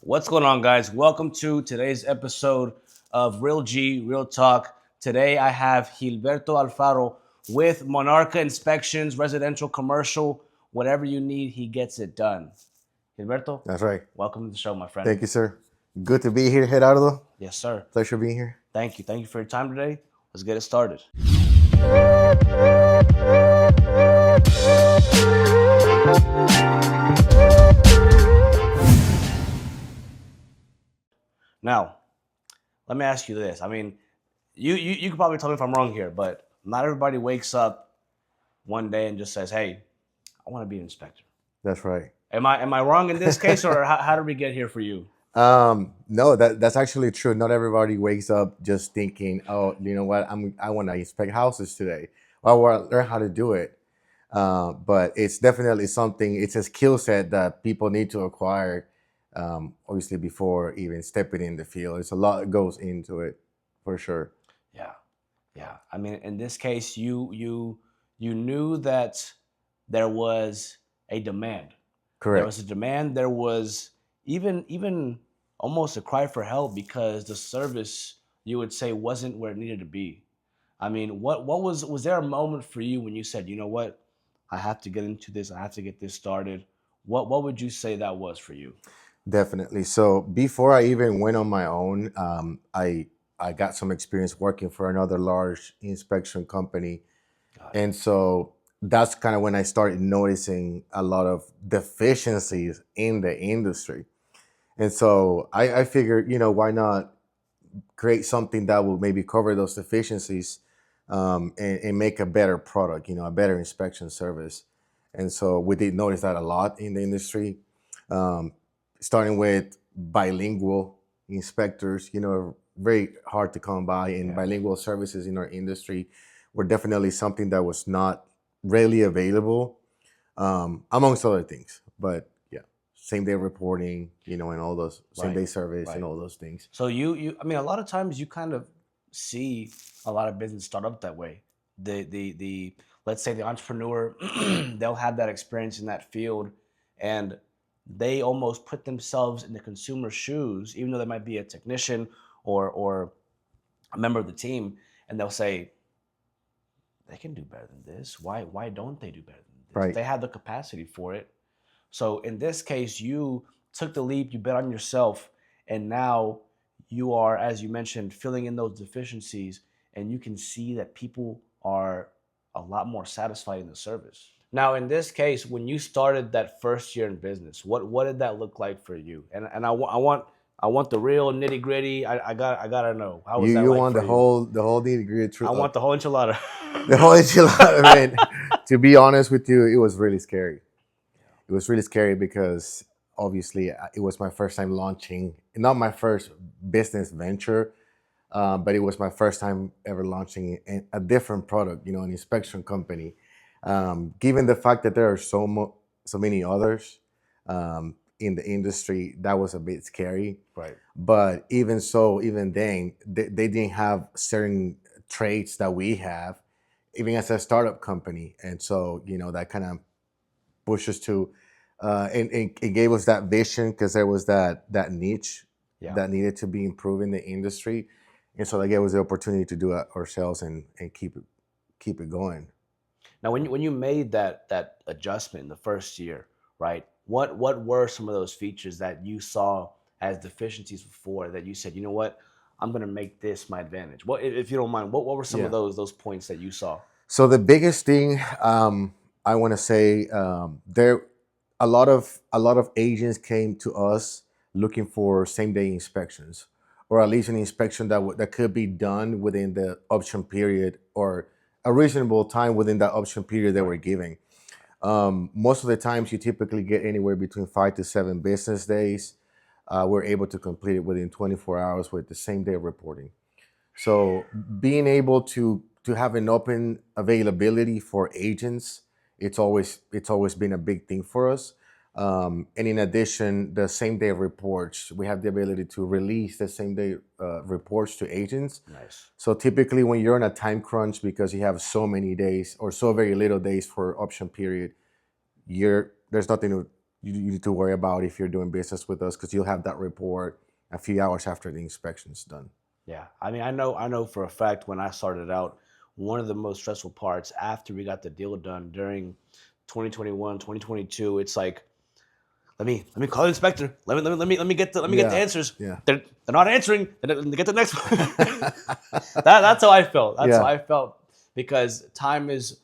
What's going on, guys? Welcome to today's episode of Real G, Real Talk. Today I have Gilberto Alfaro with Monarca Inspections, residential, commercial, whatever you need, he gets it done. Gilberto, That's right. welcome to the show, my friend. Thank you, sir. Good to be here, Gerardo. Yes, sir. Pleasure being here. Thank you. Thank you for your time today. Let's get it started. Now, let me ask you this. I mean, you could probably tell me if I'm wrong here, but not everybody wakes up one day and just says, "Hey, I want to be an inspector." That's right. Am I wrong in this case, or how did we get here for you? No, that's actually true. Not everybody wakes up just thinking, "Oh, you know what? I want to inspect houses today. Well, I want to learn how to do it." But it's definitely something. It's a skill set that people need to acquire. Obviously, before even stepping in the field, it's a lot that goes into it, for sure. Yeah, yeah. I mean, in this case, you knew that there was a demand. There was Correct. a demand. There was even almost a cry for help because the service, you would say, wasn't where it needed to be. I mean, what was there a moment for you when you said, you know what, I have to get into this. I have to get this started. What would you say that was for you? Definitely. So before I even went on my own, I got some experience working for another large inspection company, Got it. and so that's kind of when I started noticing a lot of deficiencies in the industry. And so I figured, why not create something that will maybe cover those deficiencies, and make a better product, a better inspection service. And so we did notice that a lot in the industry, um, starting with bilingual inspectors, very hard to come by, and Yeah. bilingual services in our industry were definitely something that was not readily available, amongst other things. But yeah, same day reporting, and all those same Right. day service and Right. all those things. So I mean, a lot of times you kind of see a lot of business start up that way. The let's say the entrepreneur, they'll have that experience in that field, and they almost put themselves in the consumer's shoes, even though they might be a technician or a member of the team, and they'll say they can do better than this. Why don't they do better than this? Right. They have the capacity for it. So in this case, you took the leap, you bet on yourself, and now you are, as you mentioned, filling in those deficiencies, and you can see that people are a lot more satisfied in the service. Now, in this case, when you started that first year in business, what did that look like for you? And I want the real nitty gritty. I gotta know, how was You that you like want for the you? whole nitty gritty I truth of want the whole enchilada. the whole enchilada. Man, to be honest with you, it was really scary. It was really scary because obviously it was my first time launching, not my first business venture, but it was my first time ever launching a different product, an inspection company. Given the fact that there are so many others, in the industry, that was a bit scary. Right. But even so, even then, they didn't have certain traits that we have, even as a startup company. And so, that kind of pushed us to, and it gave us that vision because there was that niche Yeah. that needed to be improved in the industry. And so that gave us the opportunity to do it ourselves and keep it going. Now, when you made that adjustment in the first year, right? What were some of those features that you saw as deficiencies before that you said, you know what, I'm gonna make this my advantage? What, if you don't mind, what were some of Yeah. those points that you saw? So the biggest thing, I want to say, there a lot of agents came to us looking for same day inspections, or at least an inspection that could be done within the option period, or a reasonable time within that option period that Right. we're giving. Most of the times, you typically get anywhere between 5 to 7 business days. We're able to complete it within 24 hours with the same day reporting. So being able to have an open availability for agents, it's always been a big thing for us. And in addition, the same day reports, we have the ability to release the same day reports to agents. Nice. So typically, when you're in a time crunch because you have so many days or so very little days for option period, there's nothing you need to worry about if you're doing business with us, because you'll have that report a few hours after the inspection's done. Yeah. I mean, I know for a fact when I started out, one of the most stressful parts after we got the deal done during 2021, 2022, it's like, let me call the inspector. Let me get the Yeah, answers. yeah. They're not answering. Let me get the next one. That's how I felt. That's how Yeah, I felt because time is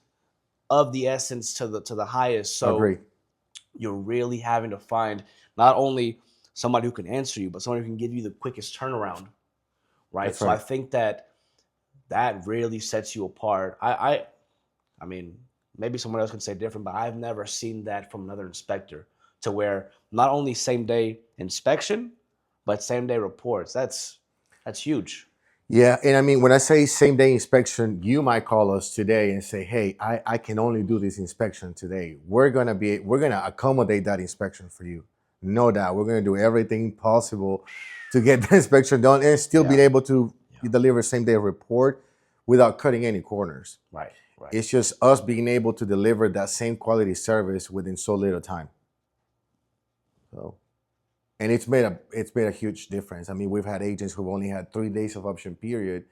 of the essence to the highest. So agree. you're really having to find not only somebody who can answer you, but somebody who can give you the quickest turnaround, right? That's So I right. think that really sets you apart. I mean, maybe someone else can say different, but I've never seen that from another inspector to where not only same day inspection, but same day reports. That's huge. Yeah, and I mean, when I say same day inspection, you might call us today and say, "Hey, I can only do this inspection today. We're gonna accommodate that inspection for you. No doubt, we're gonna do everything possible to get the inspection done and still be Yeah. able to Yeah. deliver same day report without cutting any corners. Right. Right. It's just us being able to deliver that same quality service within so little time. So, and it's made a huge difference. I mean, we've had agents who've only had 3 days of option period,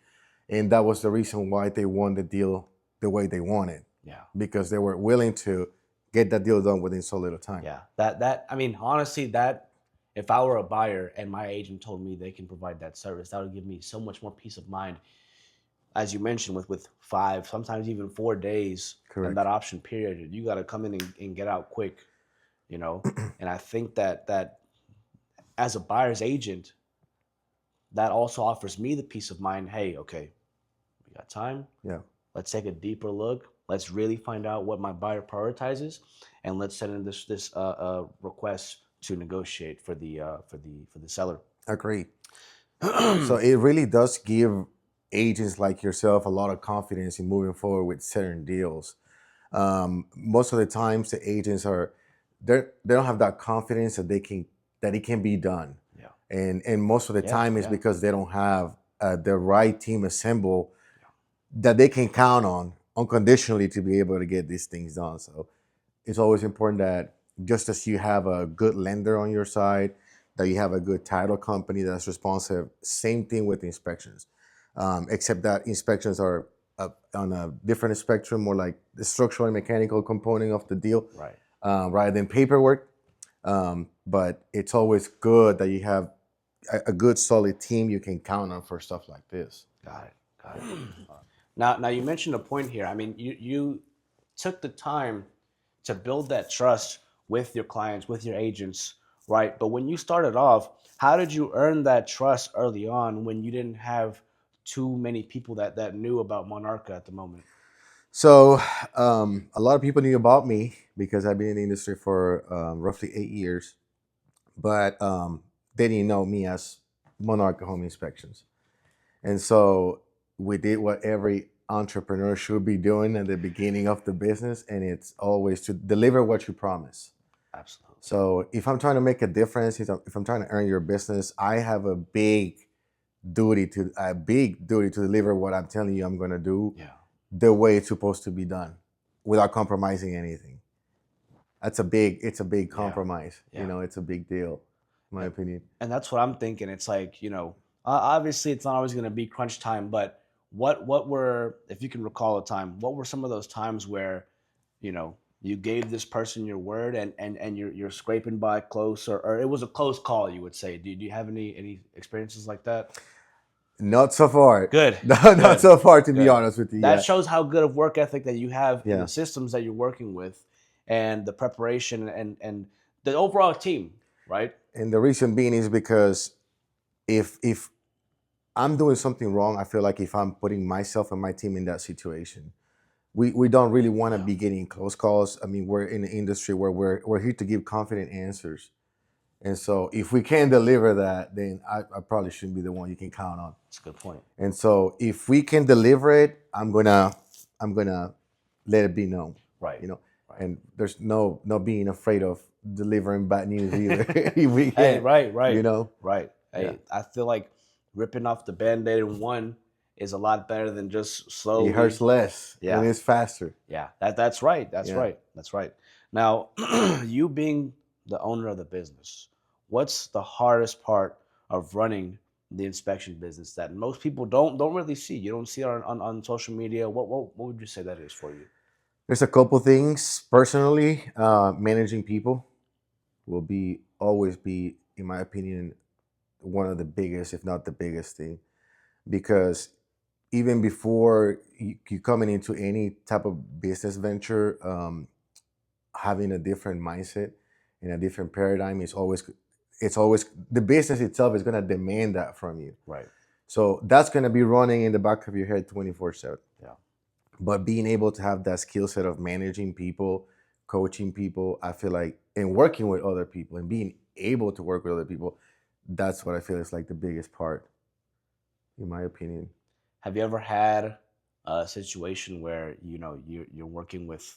and that was the reason why they won the deal the way they wanted, Yeah. because they were willing to get that deal done within so little time. Yeah. That I mean, honestly, that if I were a buyer and my agent told me they can provide that service, that would give me so much more peace of mind. As you mentioned, with 5, sometimes even 4 days and that Correct. option period, you got to come in and get out quick, you know. And I think that as a buyer's agent, that also offers me the peace of mind. Hey, okay, we got time. Yeah. Let's take a deeper look. Let's really find out what my buyer prioritizes, and let's send in this request to negotiate for the seller. Agreed. So it really does give agents like yourself a lot of confidence in moving forward with certain deals. Most of the times, the agents they don't have that confidence that it can be done, Yeah, and most of the yeah, time is yeah, because they don't have the right team assembled that they can count on unconditionally to be able to get these things done. So it's always important that just as you have a good lender on your side, that you have a good title company that's responsive. Same thing with inspections, except that inspections are on a different spectrum, more like the structural and mechanical component of the deal, right. rather than paperwork. But it's always good that you have a good solid team you can count on for stuff like this. Got it. Got it. Now you mentioned a point here. I mean, you took the time to build that trust with your clients, with your agents, right? But when you started off, how did you earn that trust early on when you didn't have too many people that knew about Monarca at the moment? So a lot of people knew about me because I've been in the industry for roughly 8 years, but they didn't know me as Monarch Home Inspections. And so we did what every entrepreneur should be doing at the beginning of the business, and it's always to deliver what you promise. Absolutely. So if I'm trying to make a difference, if I'm trying to earn your business, I have a big duty to deliver what I'm telling you I'm going to do Yeah. the way it's supposed to be done without compromising anything. It's a big Yeah. compromise. Yeah. It's a big deal, in my And, opinion. and that's what I'm thinking. It's like, obviously it's not always going to be crunch time, but what were, if you can recall a time, what were some of those times where, you gave this person your word and you're scraping by close, or it was a close call, you would say. Do you have any experiences like that? Not so far. Good, Not good, so far, to be good. honest with you. That Yeah. shows how good of work ethic that you have in the Yeah. systems that you're working with, and the preparation and the overall team, right? And the reason being is because if I'm doing something wrong, I feel like if I'm putting myself and my team in that situation, we don't really want to Yeah. be getting close calls. I mean, we're in an industry where we're here to give confident answers. And so if we can deliver that, then I probably shouldn't be the one you can count on. That's a good point. And so if we can deliver it, I'm gonna let it be known. Right. You know, Right. and there's no being afraid of delivering bad news either. If we Hey, can, right, you right, know. right. Yeah. Hey, I feel like ripping off the band-aid in one is a lot better than just It hurts slowly. less and Yeah, it's faster. yeah. That's right. That's Yeah. right. That's right. Now, you being the owner of the business, what's the hardest part of running the inspection business that most people don't really see? You don't see it on social media. What would you say that is for you? There's a couple things. Personally, managing people will be always be, in my opinion, one of the biggest, if not the biggest thing, because even before you coming into any type of business venture, having a different mindset and a different paradigm is always, it's always, the business itself is going to demand that from you. Right. So that's going to be running in the back of your head 24/7. Yeah. But being able to have that skill set of managing people, coaching people, I feel like, and working with other people and being able to work with other people, that's what I feel is like the biggest part, in my opinion. Have you ever had a situation where you're working with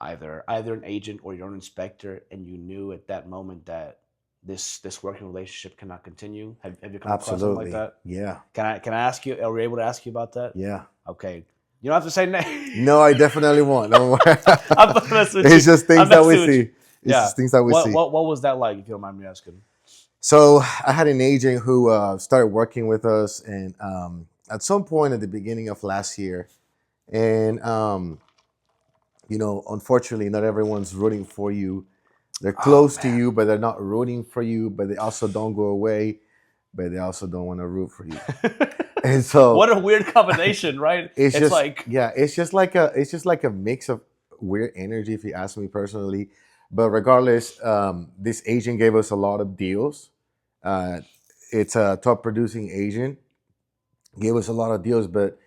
either an agent or your own inspector, and you knew at that moment that this working relationship cannot continue? Have you come across something like Absolutely. that? Yeah. Can I ask you? Are we able to ask you about that? Yeah. Okay. You don't have to say name. No, I definitely won't. Don't worry. I'm messing with you. It's just things I'm that we messing with you. see. It's Yeah. just things that we What see. what what was that like? If you don't mind me asking. So I had an agent who started working with us, and at some point at the beginning of last year, and unfortunately, not everyone's rooting for you. They're Oh close to man. you, but they're not rooting for you. But they also don't go away, but they also don't want to root for you. And so What a weird combination, right? it's It's just, like yeah, it's just like a mix of weird energy, if you ask me personally. But regardless, this agent gave us a lot of deals. Uh, it's a top producing agent, gave us a lot of deals, but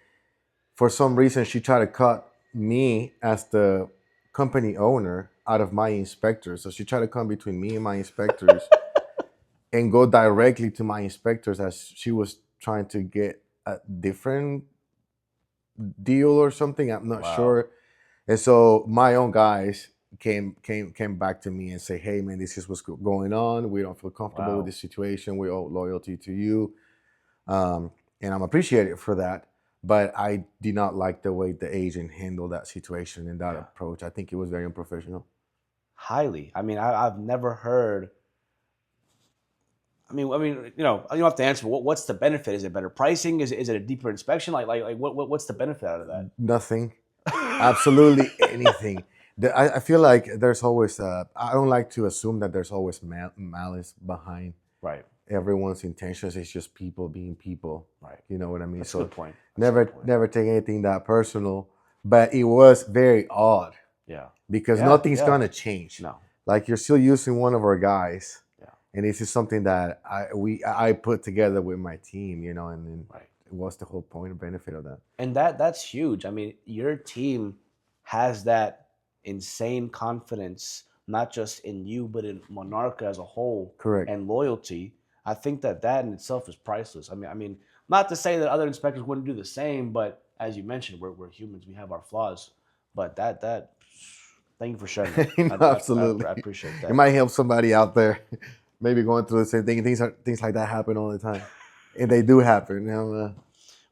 for some reason she tried to cut me as the company owner out of my inspectors. So she tried to come between me and my inspectors and go directly to my inspectors, as she was trying to get a different deal or something. I'm not wow. sure. And so my own guys came back to me and say, "Hey man, this is what's going on. We don't feel comfortable with Wow. this situation. We owe loyalty to you, and I'm appreciated for that. But I did not like the way the agent handled that situation and that Yeah. approach. I think it was very unprofessional." Highly. I mean, I've never heard. You don't have to answer. What's the benefit? Is it better pricing? Is it a deeper inspection? What's the benefit out of that? Nothing, absolutely anything. I feel like there's always. I don't like to assume that there's always malice behind Right. everyone's intentions. It's just people being people. Right. You know what I mean? That's a good So point. That's a good never point. never take anything that personal. But it was very odd Yeah. because Yeah. nothing's Yeah. gonna change. No. Like, you're still using one of our guys, Yeah. and this is something that I put together with my team, and then Right. what's the whole point or benefit of that? And that's huge. I mean, your team has that insane confidence, not just in you, but in Monarca as a whole, Correct. and loyalty. I think that in itself is priceless. Not to say that other inspectors wouldn't do the same, but as you mentioned, we're humans. We have our flaws. But that thank you for sharing that. No, absolutely. I appreciate It that. might help somebody out there, maybe going through the same thing. Things like that happen all the time, and they do happen.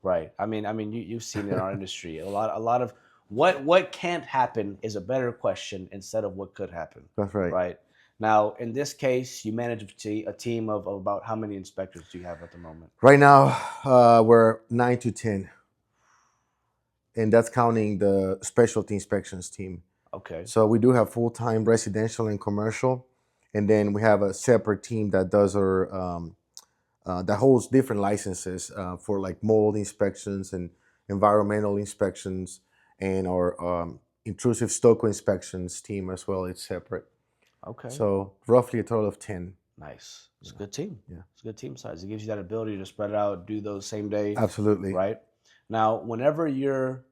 Right. You've seen it in our industry a lot of what can't happen is a better question instead of what could happen. That's right. Right. Now, in this case, you manage a team of about how many inspectors do you have at the moment? Right now, we're 9 to 10, and that's counting the specialty inspections team. Okay. So we do have full-time residential and commercial, and then we have a separate team that does our that holds different licenses for like mold inspections and environmental inspections, and our intrusive stucco inspections team as well. It's separate. Okay. So roughly a total of 10. Nice. It's a good team. Yeah. It's a good team size. It gives you that ability to spread it out, do those same day. Absolutely. Right. Now, whenever you're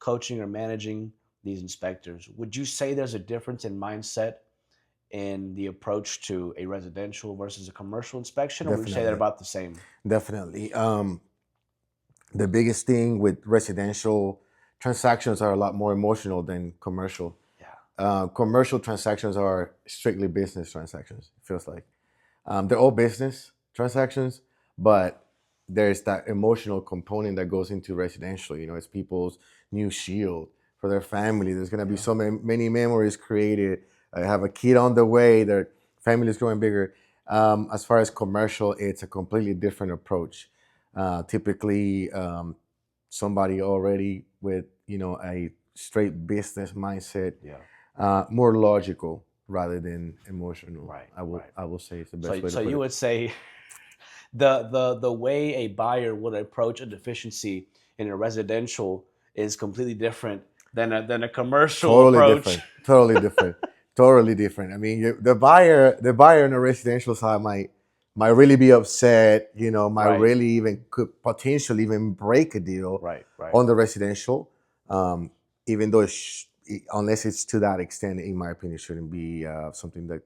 coaching or managing these inspectors, would you say there's a difference in mindset in the approach to a residential versus a commercial inspection, or would you say they're Definitely. about the same? Definitely. The biggest thing with residential transactions are a lot more emotional than commercial. Yeah. Commercial transactions are strictly business transactions. It feels like they're all business transactions, but there's that emotional component that goes into residential. It's people's new shield for their family. There's gonna be so many memories created. I have a kid on the way. family is growing bigger. As far as commercial, it's a completely different approach. Typically, somebody already with a straight business mindset, Yeah. more logical rather than emotional. Right. I will Right. I will say it's the best So way to so put you it. would say the way a buyer would approach a deficiency in a residential is completely different than a commercial Totally approach. different. Totally different. Totally different. I mean, the buyer on the residential side might really be upset. Might Right. really even could potentially even break a deal Right. Right. on the residential. Um, even though unless it's to that extent, in my opinion, it shouldn't be something that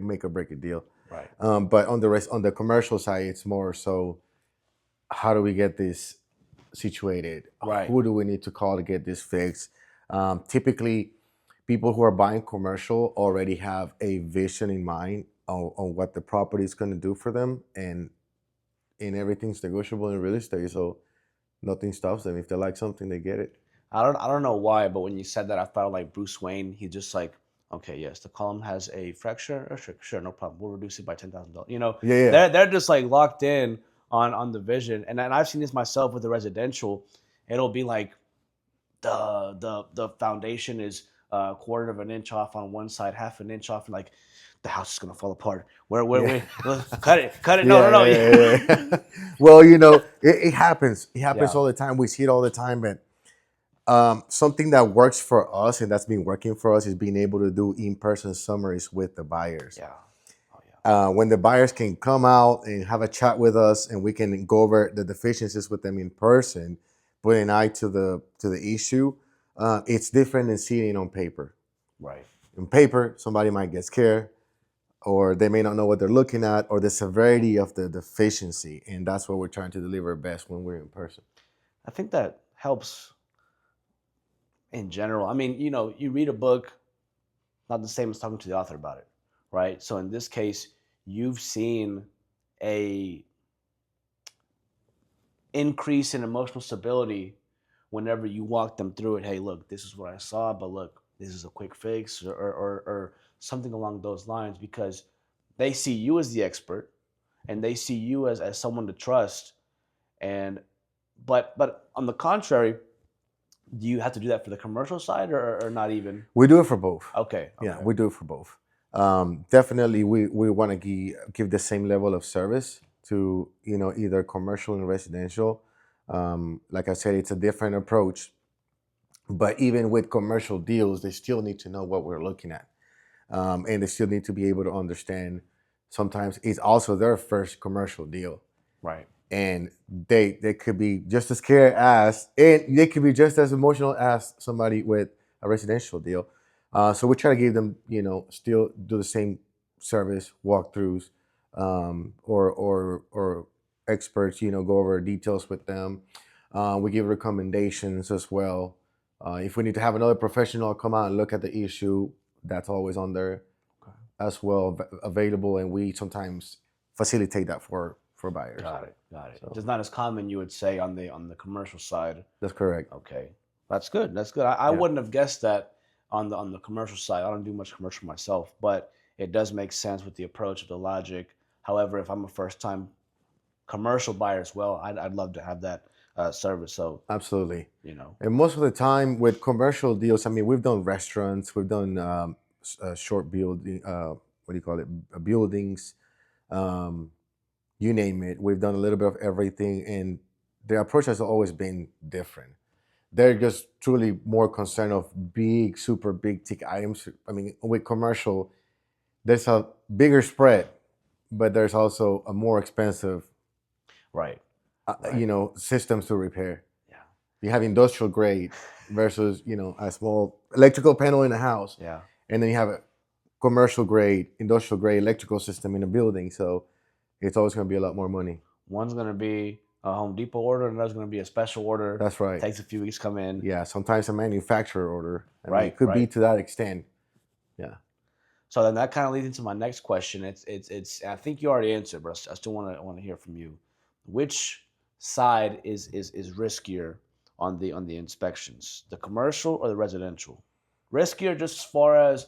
make or break a deal. Right. But on the commercial side, it's more so, how do we get this situated? Right. Who do we need to call to get this fixed? Typically, people who are buying commercial already have a vision in mind on what the property is going to do for them, and everything's negotiable in real estate. So nothing stops them. If they like something, they get it. I don't know why, but when you said that, I thought like Bruce Wayne. He just like, okay, yes, the column has a fracture. Oh, sure, no problem. We'll reduce it by $10,000. Yeah, yeah, They're just like locked in on the vision, and I've seen this myself with the residential. It'll be like the foundation is a quarter of an inch off on one side, half an inch off, and like the house is gonna fall apart. yeah. Cut it, cut it. No, Yeah, no, yeah, yeah, no. yeah. Well, it happens. It happens Yeah, all the time. We see it all the time. But something that works for us and that's been working for us is being able to do in-person summaries with the buyers. yeah, oh yeah, When the buyers can come out and have a chat with us, and we can go over the deficiencies with them in person, put an eye to the issue. It's different than seeing it on paper. right. In paper, somebody might get scared, or they may not know what they're looking at, or the severity of the deficiency, and that's what we're trying to deliver best when we're in person. I think that helps in general. I mean, you read a book, not the same as talking to the author about it, right? So in this case, you've seen a increase in emotional stability whenever you walk them through it. Hey, look, this is what I saw, but look, this is a quick fix, or something along those lines, because they see you as the expert and they see you as someone to trust. And but on the contrary, do you have to do that for the commercial side, or not even? We do it for both. Okay, Yeah, okay. we do it for both. Definitely, we want to give the same level of service to either commercial and residential. Like I said, it's a different approach, but even with commercial deals, they still need to know what we're looking at, and they still need to be able to understand. Sometimes it's also their first commercial deal, Right. and they could be just as scared as, and they could be just as emotional as somebody with a residential deal. So we try to give them, still do the same service walkthroughs, or experts, go over details with them. We give recommendations as well. If we need to have another professional come out and look at the issue, that's always on there Okay. as well, available, and we sometimes facilitate that for buyers. Got it. Got it. So It's not as common, you would say, on the commercial side. that's correct. Okay, that's good. That's good. I Yeah. wouldn't have guessed that on the commercial side. I don't do much commercial myself, but it does make sense with the approach of the logic. However, if I'm a first time commercial buyer as well, I'd love to have that service. So Absolutely. you know, And most of the time with commercial deals, I mean, we've done restaurants, we've done short building, what do you call it, buildings, um, you name it. We've done a little bit of everything, and the approach has always been different. They're just truly more concerned of big, super big ticket items. I mean, with commercial, there's a bigger spread, but there's also a more expensive, right, right, systems to repair. yeah, You have industrial grade versus a small electrical panel in a house, yeah. and then you have a commercial grade, industrial grade electrical system in a building. So it's always going to be a lot more money. One's gonna be a Home Depot order, and another's gonna be a special order. That's right. Takes a few weeks to come in. Yeah, sometimes a manufacturer order. I mean, it Right, could be right. to that extent. Yeah. So then that kind of leads into my next question. It's. I think you already answered, but I still want to hear from you. Which side is riskier on the inspections, the commercial or the residential? Riskier just as far as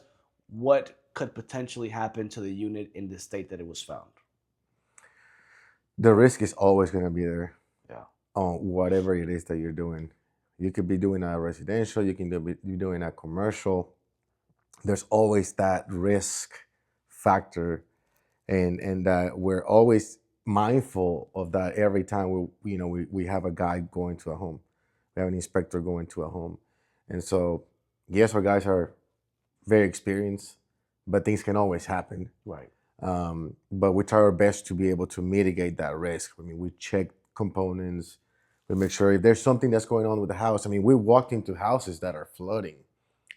what could potentially happen to the unit in the state that it was found. The risk is always going to be there Yeah. on whatever it is that you're doing. You could be doing a residential, you can be doing a commercial. There's always that risk factor, and that we're always mindful of that every time we have a guy going to a home, we have an inspector going to a home. And so yes, our guys are very experienced, but things can always happen. Right. But we try our best to be able to mitigate that risk. I mean, we check components, we make sure if there's something that's going on with the house. I mean, we walked into houses that are flooding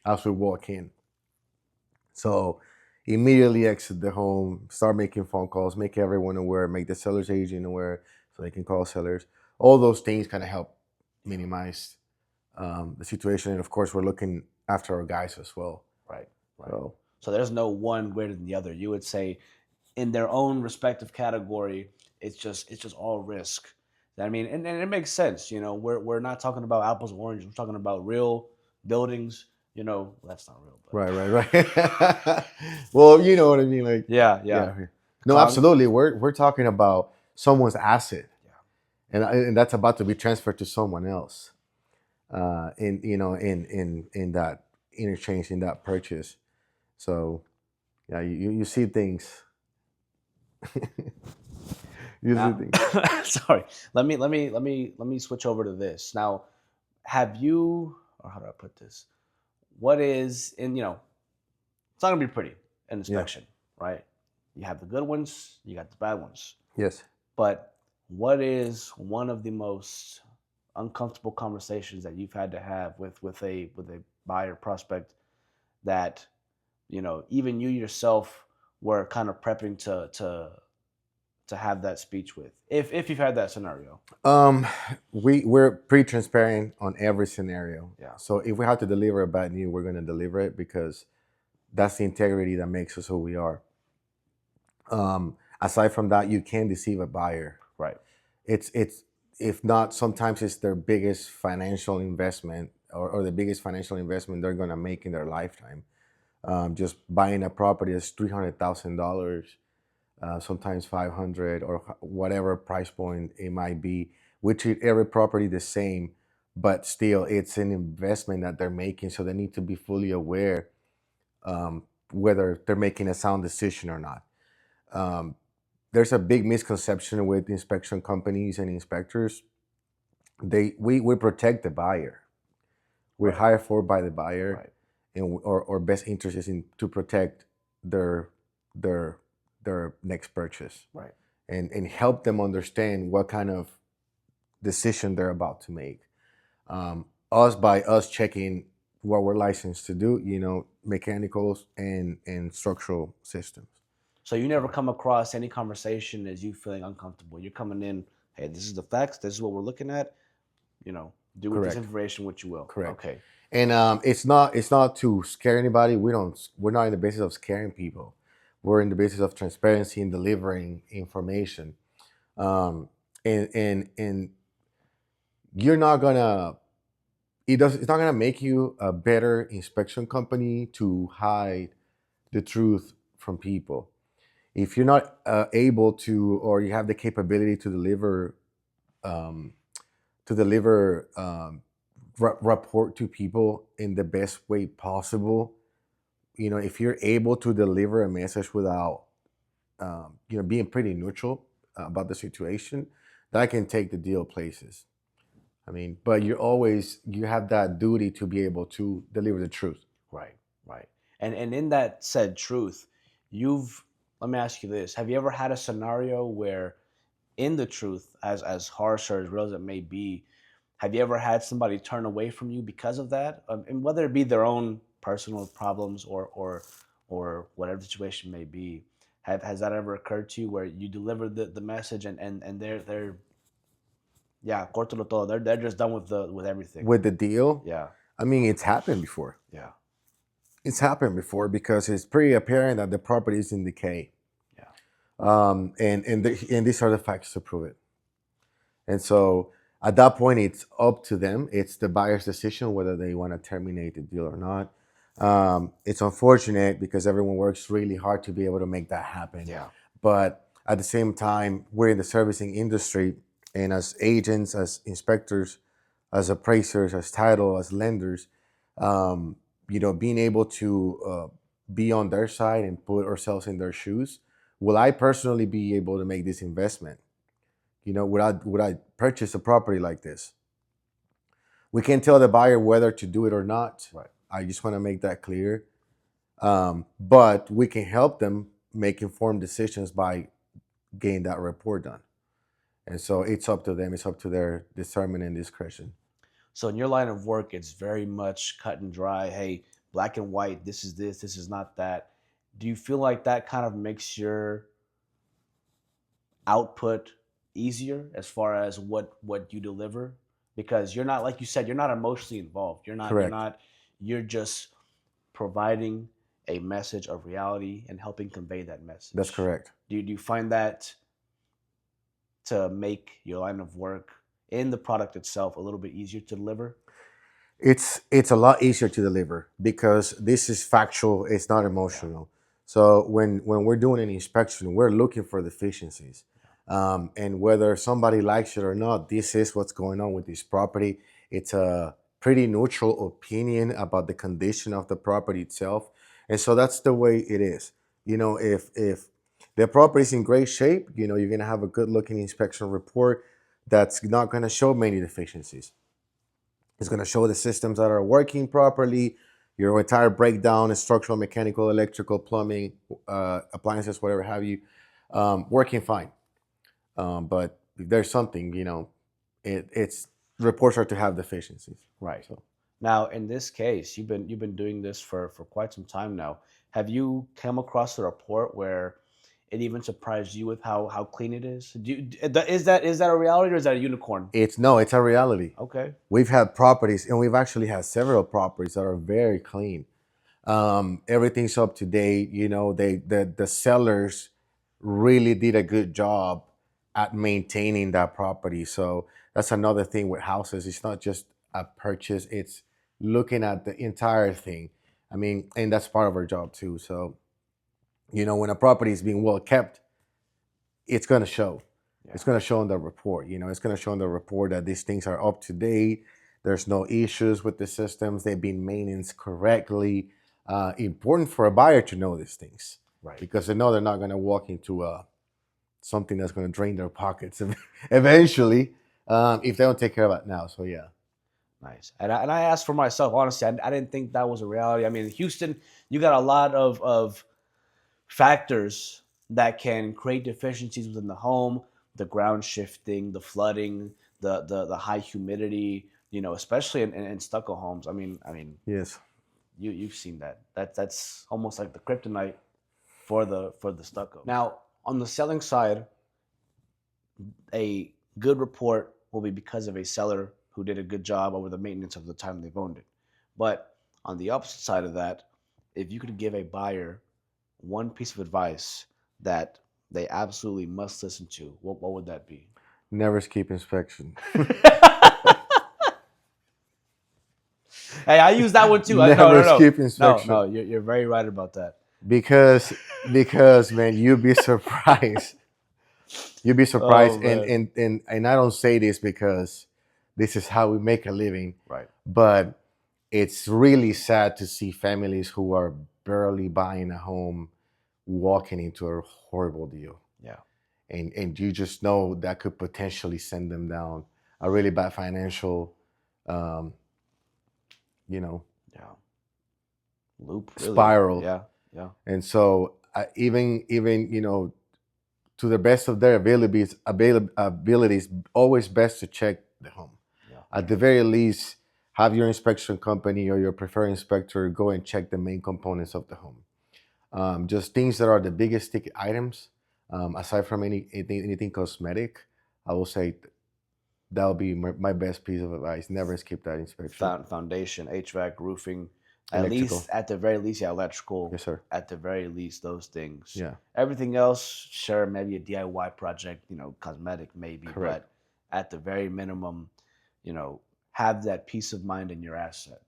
as we walk in. So immediately exit the home, start making phone calls, make everyone aware, make the seller's agent aware so they can call sellers. All those things kind of help minimize the situation. And of course, we're looking after our guys as well. Right. Right. So So there's no one greater than the other. You would say, in their own respective category, it's just all risk. I mean, and it makes sense. We're not talking about apples and oranges. We're talking about real buildings. That's not real, but right. Well, you know what I mean. Like, yeah, yeah. yeah. No, Con- absolutely. We're talking about someone's asset, yeah. and that's about to be transferred to someone else. In that interchange, in that purchase. So yeah, you see things. You see Now, things. sorry. Let me switch over to this. Now, have you, or how do I put this? What is in it's not gonna be pretty an Yeah. inspection, right? You have the good ones, you got the bad ones. Yes. But what is one of the most uncomfortable conversations that you've had to have with a buyer prospect that even you yourself were kind of prepping to have that speech with, if you've had that scenario? Um, we're pretty transparent on every scenario. Yeah. So if we have to deliver a bad news, we're going to deliver it because that's the integrity that makes us who we are. Aside from that, you can't deceive a buyer. Right. It's if not, sometimes it's their biggest financial investment or the biggest financial investment they're going to make in their lifetime. Just buying a property is $300,000, sometimes 500 or whatever price point it might be. We treat every property the same, but still it's an investment that they're making, so they need to be fully aware whether they're making a sound decision or not. Um, there's a big misconception with inspection companies and inspectors. We protect the buyer. We're Right. hired for by the buyer, Right. and our best interest is in to protect their their their next purchase, Right. and help them understand what kind of decision they're about to make. By us checking what we're licensed to do, mechanicals and structural systems. So you never come across any conversation as you feeling uncomfortable. You're coming in, hey, this is the facts. This is what we're looking at. Do with this Correct. information what you will. Correct. Okay. And it's not to scare anybody. We're not in the business of scaring people. We're in the business of transparency and delivering information. Um, and you're not gonna it's not gonna make you a better inspection company to hide the truth from people. If you're not able to, or you have the capability to um, deliver rapport to people in the best way possible, if you're able to deliver a message without being pretty neutral about the situation, that can take the deal places. I mean, but you have that duty to be able to deliver the truth. Right. Right. And in that said truth, you've let me ask you this. Have you ever had a scenario where in the truth, as harsh or as real as it may be, have you ever had somebody turn away from you because of that? And whether it be their own personal problems or whatever the situation may be, has that ever occurred to you where you deliver the message and they're yeah, cortalo todo. They're just done with everything. With the deal, Yeah. I mean, it's happened before. Yeah. It's happened before because it's pretty apparent that the property is in decay. Yeah. And these are the facts to prove it. And so at that point, it's up to them. It's the buyer's decision whether they want to terminate the deal or not. It's unfortunate because everyone works really hard to be able to make that happen. Yeah. But at the same time, we're in the servicing industry, and as agents, as inspectors, as appraisers, as title, as lenders, um, being able to be on their side and put ourselves in their shoes. Will I personally be able to make this investment? Would I purchase a property like this? We can tell the buyer whether to do it or not. Right. I just want to make that clear. But we can help them make informed decisions by getting that report done. And so it's up to them. It's up to their discernment and discretion. So in your line of work, it's very much cut and dry. Hey, black and white. This is this. This is not that. Do you feel like that kind of makes your output easier as far as what you deliver? Because you're not, like you said, you're not emotionally involved. You're not. You're Correct. not. You're just providing a message of reality and helping convey that That's message. correct. Do you find that to make your line of work in the product itself a little bit easier to deliver? It's a lot easier to deliver because this is factual. It's not Yeah. emotional. So when we're doing an inspection, we're looking for deficiencies, and whether somebody likes it or not, this is what's going on with this property. It's a pretty neutral opinion about the condition of the property itself, and so that's the way it is. If the property is in great shape, you're gonna have a good looking inspection report that's not gonna show many deficiencies. It's going to show the systems that are working properly, your entire breakdown, structural, mechanical, electrical, plumbing, appliances, whatever have you, working fine. But if there's something, it's reports are to have deficiencies. Right. So Now, in this case, you've been doing this for quite some time now. Have you come across a report where it even surprised you with how clean it is? Is that a reality or is that a unicorn? it's no, it's a reality. Okay. We've had properties, and we've actually had several properties that are very clean. Everything's up to date. The sellers really did a good job at maintaining that property. So that's another thing with houses. It's not just a purchase, it's looking at the entire thing. I mean, and that's part of our job too. So when a property is being well kept, it's going to show. Yeah. It's going to show in the report. It's going to show in the report that these things are up to date. There's no issues with the systems. They've been maintained correctly. Important for a buyer to know these things Right. because they know they're not going to walk into something that's going to drain their pockets eventually, if they don't take care of it now. So yeah. Nice. And I asked for myself, honestly, I didn't think that was a reality. I mean, Houston, you got a lot of factors that can create deficiencies within the home, the ground shifting, the flooding, the high humidity, especially in stucco homes. I mean, Yes. you've seen that. That's almost like the kryptonite for the stucco. Now, on the selling side, a good report will be because of a seller who did a good job over the maintenance of the time they've owned it. But on the opposite side of that, if you could give a buyer one piece of advice that they absolutely must listen to, what would that be? Never skip inspection. Hey, I use that one too. No, Never no, no, skip no, inspection no. You're very right about that. because man, you'd be surprised. You'd be Oh surprised, and man, and and and I don't say this because this is how we make a living, right. but it's really sad to see families who are barely buying a home walking into a horrible deal, Yeah, and you just know that could potentially send them down a really bad financial, um, you know, yeah. Loop, really. spiral. Yeah, yeah, And so, even to the best of their abilities, always best to check the home. yeah. At the very least, have your inspection company or your preferred inspector go and check the main components of the home. Just things that are the biggest ticket items, aside from anything cosmetic. I will say that'll be my best piece of advice. Never skip that inspection. Foundation, HVAC, roofing, at Electrical. least at the very least, yeah, electrical. Yes, sir. At the very least, those things. Yeah. Everything else, sure, maybe a DIY project, cosmetic maybe, Correct. but at the very minimum, have that peace of mind in your asset.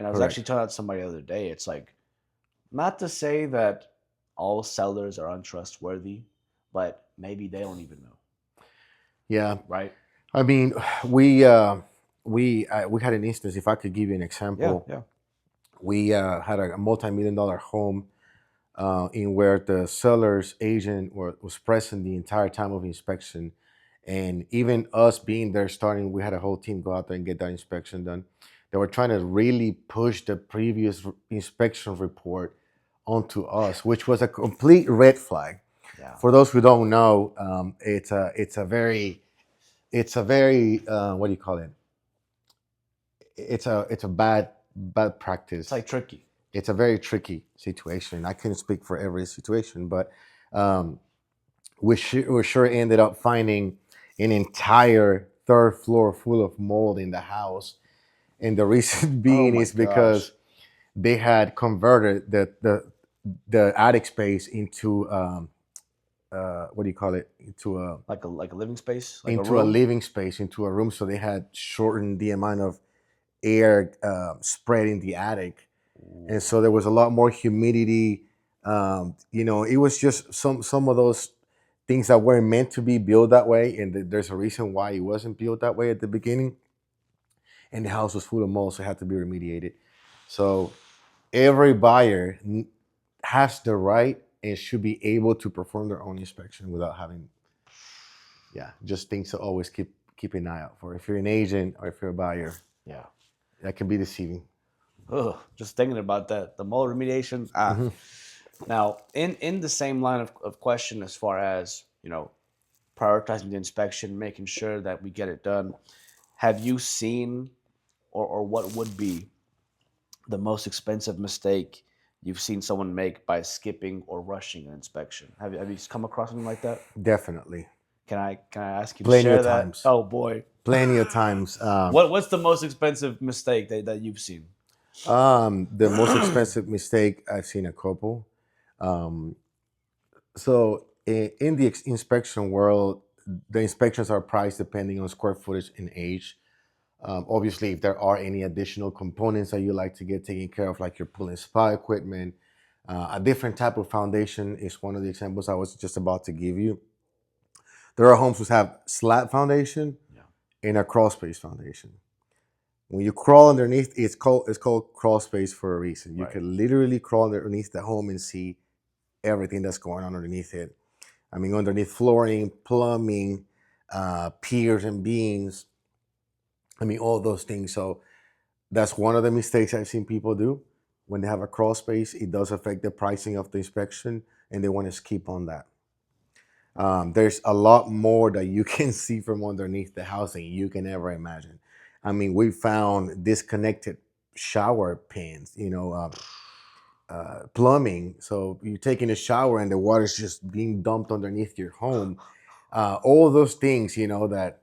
And I was actually Correct. telling that to somebody the other day. It's like, not to say that all sellers are untrustworthy, but maybe they don't even know, Yeah. right? I mean, we had an instance. If I could give you an Yeah, example, yeah. we had a multi-million-dollar home in where the seller's agent was present the entire time of inspection, and even us being there starting, we had a whole team go out there and get that inspection done. They were trying to really push the previous inspection report onto us, which was a complete red flag. Yeah. For those who don't know, it's a very what do you call it? It's a bad It's practice. like tricky. It's a very tricky situation. I couldn't speak for every situation, but um, we sure ended up finding an entire third floor full of mold in the house, and the reason Oh being my is because gosh. they had converted the attic space into what do you call it, Like a living space, like a into a room. living space, into a room. So they had shortened the amount of air spread in the attic, and Ooh. so there was a lot more humidity. It was just some of those things that weren't meant to be built that way, and there's a reason why it wasn't built that way at the beginning. And the house was full of mold, so it had to be remediated. So every buyer has the right and should be able to perform their own inspection without having, yeah, just things to always keep an eye out for. If you're an agent or if you're a buyer, Yeah. that can be deceiving. Ugh, just thinking about that. The mold remediation. Ah. Hmm. Now, in the same line of question, as far as prioritizing the inspection, making sure that we get it done. Have you seen, or what would be the most expensive mistake you've seen someone make by skipping or rushing an inspection? Have you come across something like that? Definitely, Can I ask you to plenty share of that? times, Oh boy, plenty of times. what's the most expensive mistake that you've seen? The most expensive mistake I've seen a couple. Um, so in the inspection world, the inspections are priced depending on square footage and age. Obviously, if there are any additional components that you like to get taken care of, like your pool and spa equipment, a different type of foundation is one of the examples I was just about to give you. There are homes which have slab foundation Yeah. and a crawl space foundation. When you crawl underneath, it's called crawl space for a reason. You Right. can literally crawl underneath the home and see everything that's going on underneath it. I mean, underneath flooring, plumbing, piers and beams. I mean, all those things. So that's one of the mistakes I've seen people do when they have a crawl space. It does affect the pricing of the inspection, and they want to skip on that. There's a lot more that you can see from underneath the house than you can ever imagine. I mean, we found disconnected shower pins, plumbing. So you're taking a shower and the water's just being dumped underneath your home. All those things, that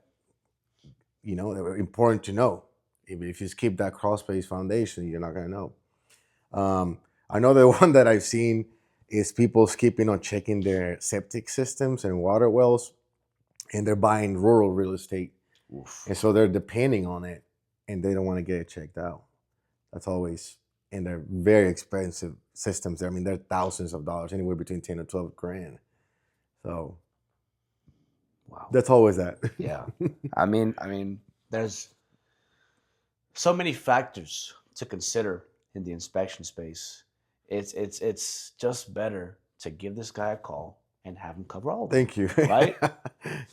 are important to know. If you skip that crawl space foundation, you're not gonna know. Another one that I've seen is people skipping on checking their septic systems and water wells, and they're buying rural real estate, Oof. and so they're depending on it, and they don't want to get it checked out. That's always, and they're very expensive systems. I mean, they're thousands of dollars, anywhere between 10 to 12 grand. So Wow. that's always that. Yeah. I mean, there's so many factors to consider in the inspection space. It's just better to give this guy a call and have him cover all of them, Thank you. right?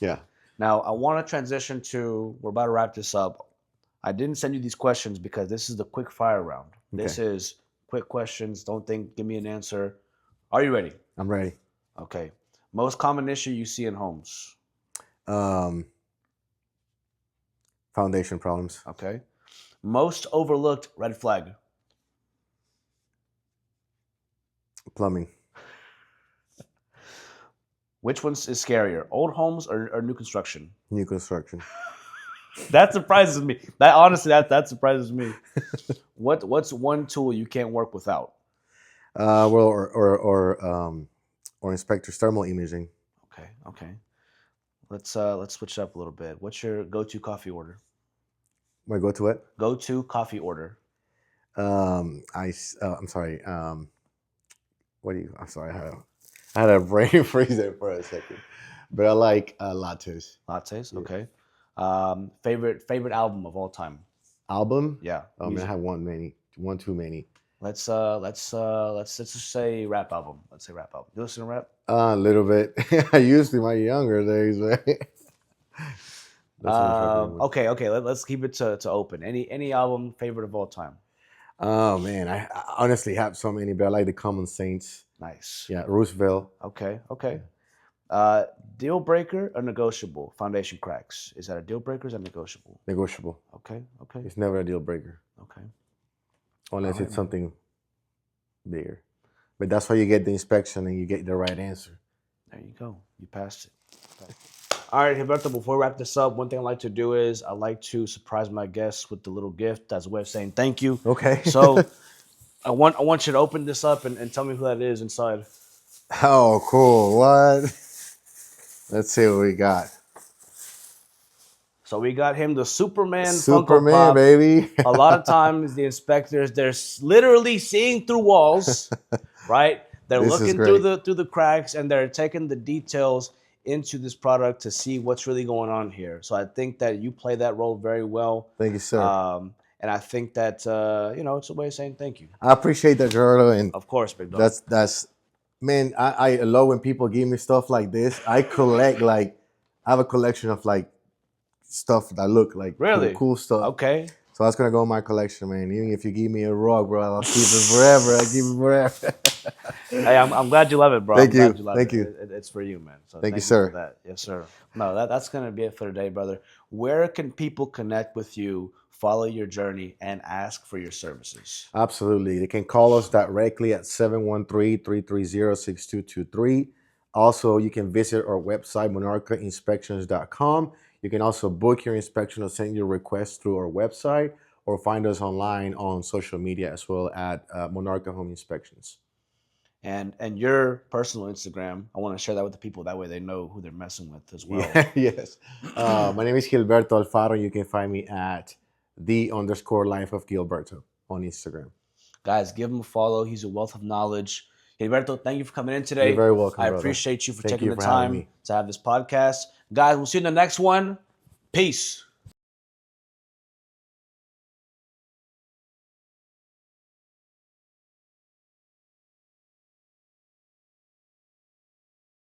Yeah. Now, I want to transition to, we're about to wrap this up. I didn't send you these questions because this is the quick fire round. This Okay. is quick questions. Don't think, give me an answer. Are you ready? I'm ready. Okay. Most common issue you see in homes. Um, Foundation problems. Okay. Most overlooked red flag. Plumbing. Which one is scarier, old homes or new construction? New construction. That surprises me. That honestly, that surprises me. What's one tool you can't work without? Well, or inspector's thermal imaging. Okay, okay. Let's switch it up a little bit. What's your go-to coffee order? My go to it. Go-to coffee order. I'm sorry. What do you? I'm sorry. I had a brain freeze there for a second, but I like lattes. Lattes. Yeah. Okay. Favorite album of all time. Album? Yeah, Oh man, I music. have one too many. Let's just say rap album. Let's say rap album. You listen to rap? A little bit. I used to in my younger days, man. That's what I'm fucking with. Okay, okay. Let's keep it to open. Any album favorite of all time? Oh man, I honestly have so many, but I like the Common Saints. Nice. Yeah, Roosevelt. Okay, Yeah. okay. Uh, Deal breaker or negotiable? Foundation cracks. Is that a deal breaker? Or is that negotiable? Negotiable. Okay, okay, It's never a deal breaker okay. All unless right, it's man. something bigger. But that's why you get the inspection and you get the right answer. There you go. You passed it. Okay. All right, Gilberto, before we wrap this up, one thing I like to do is I like to surprise my guests with the little gift as a way of saying thank you. Okay. So I want you to open this up and tell me who that is inside. Oh, cool. What? Let's see what we got. So we got him the Superman Funko Superman, Pop. baby. A lot of times the inspectors they're literally seeing through walls, right? They're This is looking through great. the cracks and they're taking the details into this product to see what's really going on here. So I think that you play that role very well, Thank you, sir. and I think that it's a way of saying thank you. I appreciate that, Gerardo, and Of course, big dog. that's man. I love when people give me stuff like this. I collect like I have a collection of like stuff that look like Really? cool stuff. Okay. So that's gonna go in my collection, man. Even if you give me a rock, bro, I'll keep it forever. I keep it forever. Hey, I'm glad you love it, bro. Thank I'm glad you. you love Thank it. you. It's for you, man. So Thank you, thank you for sir. that. Yes, sir. No, that's gonna be it for today, brother. Where can people connect with you, follow your journey, and ask for your services? Absolutely. They can call us directly at 713-330-6223. Also, you can visit our website, monarchainspections.com. You can also book your inspection or send your request through our website or find us online on social media as well at Monarcha Home Inspections. And your personal Instagram, I want to share that with the people. That way they know who they're messing with as well. Yeah, yes. My name is Gilberto Alfaro. You can find me at _life of Gilberto on Instagram. Guys, give him a follow. He's a wealth of knowledge. Gilberto, thank you for coming in You're today. very welcome, I brother. appreciate you for Thank taking you the for having time me. to have this podcast. Guys, we'll see you in the next one. Peace.